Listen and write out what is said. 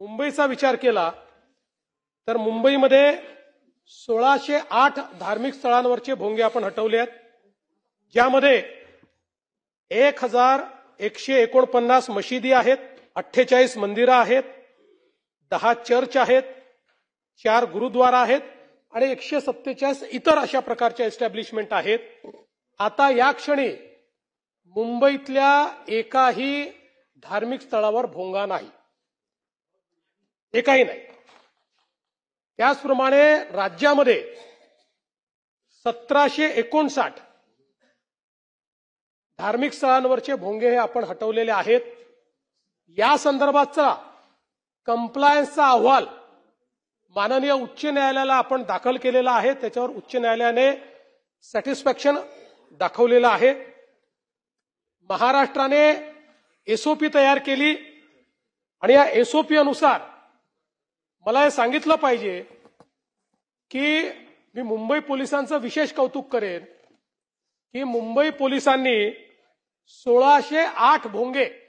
मुंबईचा विचार केला तर मुंबईमध्ये 1608 धार्मिक स्थळांवरचे भोंगे आपण हटवले आहेत, ज्यामध्ये 1149 मशिदी आहेत, 48 मंदिरं आहेत, 10 चर्च आहेत, 4 गुरुद्वारा आहेत आणि 147 इतर अशा प्रकारच्या एस्टॅब्लिशमेंट आहेत. आता या क्षणी मुंबईतल्या एकाही धार्मिक स्थळावर भोंगा नाही, एकही नाही. त्याचप्रमाणे राज्यामध्ये 1759 धार्मिक स्थळांवरचे भोंगे हे आपण हटवलेले आहेत. या संदर्भातचा कंप्लायन्सचा अहवाल माननीय उच्च न्यायालयाला आपण दाखल केलेला आहे. त्याच्यावर उच्च न्यायालयाने सॅटिस्फॅक्शन दाखवलेलं आहे. महाराष्ट्राने एसओपी तयार केली आणि या एसओपी अनुसार मला हे सांगितलं पाहिजे की मी मुंबई पोलिसांचं विशेष कौतुक करेन की मुंबई पोलिसांनी 1608 भोंगे